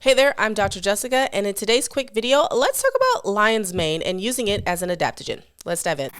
Hey there, I'm Dr. Jessica, and in today's quick video, let's talk about lion's mane and using it as an adaptogen. Let's dive in.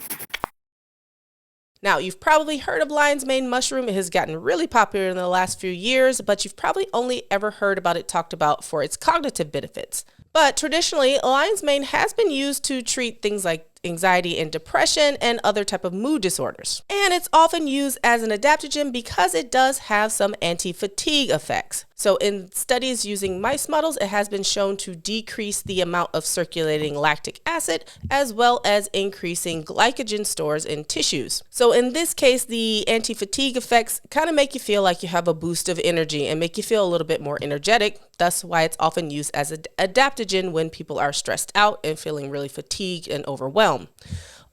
Now, you've probably heard of lion's mane mushroom. It has gotten really popular in the last few years, but you've probably only ever heard about it talked about for its cognitive benefits. But traditionally, lion's mane has been used to treat things like anxiety and depression and other type of mood disorders. And it's often used as an adaptogen because it does have some anti-fatigue effects. So in studies using mice models, it has been shown to decrease the amount of circulating lactic acid as well as increasing glycogen stores in tissues. So in this case, the anti-fatigue effects kind of make you feel like you have a boost of energy and make you feel a little bit more energetic. That's why it's often used as an adaptogen when people are stressed out and feeling really fatigued and overwhelmed.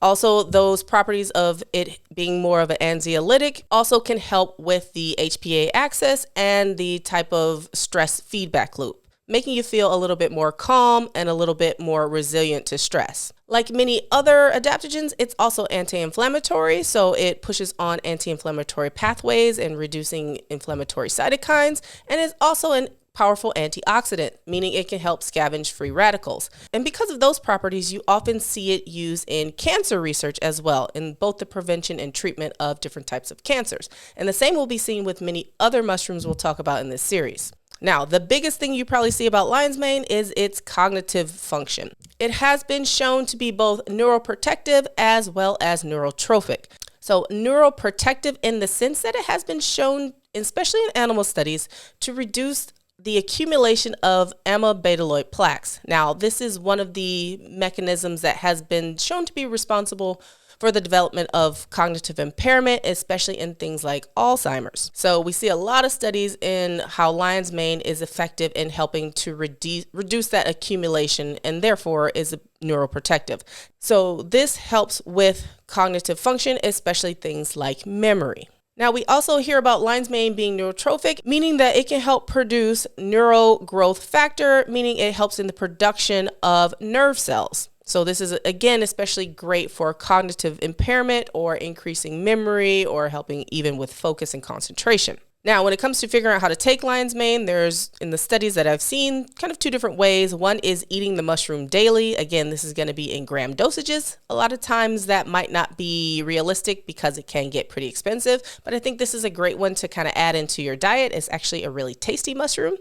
Also, those properties of it being more of an anxiolytic also can help with the HPA axis and the type of stress feedback loop, making you feel a little bit more calm and a little bit more resilient to stress. Like many other adaptogens, it's also anti-inflammatory, so it pushes on anti-inflammatory pathways and reducing inflammatory cytokines, and is also an powerful antioxidant, meaning it can help scavenge free radicals. And because of those properties, you often see it used in cancer research as well, in both the prevention and treatment of different types of cancers. And the same will be seen with many other mushrooms we'll talk about in this series. Now, the biggest thing you probably see about lion's mane is its cognitive function. It has been shown to be both neuroprotective as well as neurotrophic. So neuroprotective in the sense that it has been shown, especially in animal studies, to reduce the accumulation of amyloid plaques. Now, this is one of the mechanisms that has been shown to be responsible for the development of cognitive impairment, especially in things like Alzheimer's. So we see a lot of studies in how lion's mane is effective in helping to reduce that accumulation and therefore is neuroprotective. So this helps with cognitive function, especially things like memory. Now, we also hear about lion's mane being neurotrophic, meaning that it can help produce neural growth factor, meaning it helps in the production of nerve cells. So this is, again, especially great for cognitive impairment or increasing memory or helping even with focus and concentration. Now, when it comes to figuring out how to take lion's mane, there's, in the studies that I've seen, kind of two different ways. One is eating the mushroom daily. Again, this is going to be in gram dosages. A lot of times that might not be realistic because it can get pretty expensive, but I think this is a great one to kind of add into your diet. It's actually a really tasty mushroom.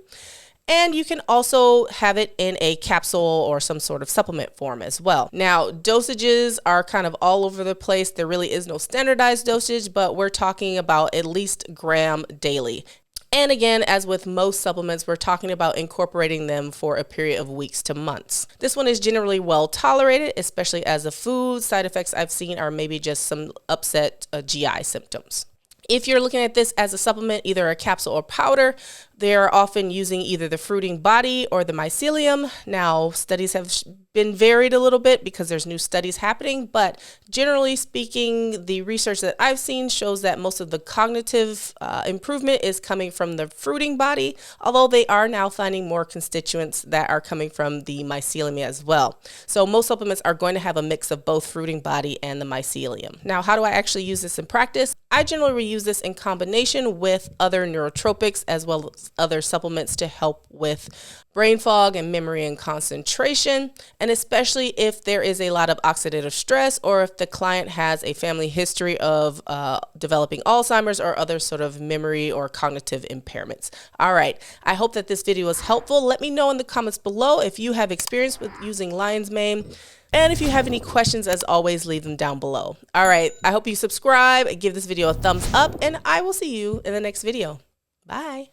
And you can also have it in a capsule or some sort of supplement form as well. Now, dosages are kind of all over the place. There really is no standardized dosage, but we're talking about at least gram daily. And again, as with most supplements, we're talking about incorporating them for a period of weeks to months. This one is generally well tolerated, especially as a food. Side effects I've seen are maybe just some upset GI symptoms. If you're looking at this as a supplement, either a capsule or powder, they're often using either the fruiting body or the mycelium. Now, studies have been varied a little bit because there's new studies happening, but generally speaking, the research that I've seen shows that most of the cognitive improvement is coming from the fruiting body, although they are now finding more constituents that are coming from the mycelium as well. So most supplements are going to have a mix of both fruiting body and the mycelium. Now, how do I actually use this in practice? I generally use this in combination with other neurotropics as well as other supplements to help with brain fog and memory and concentration, and especially if there is a lot of oxidative stress or if the client has a family history of developing Alzheimer's or other sort of memory or cognitive impairments. All right, I hope that this video was helpful. Let me know in the comments below if you have experience with using lion's mane. And if you have any questions, as always, leave them down below. All right, I hope you subscribe, give this video a thumbs up, and I will see you in the next video. Bye.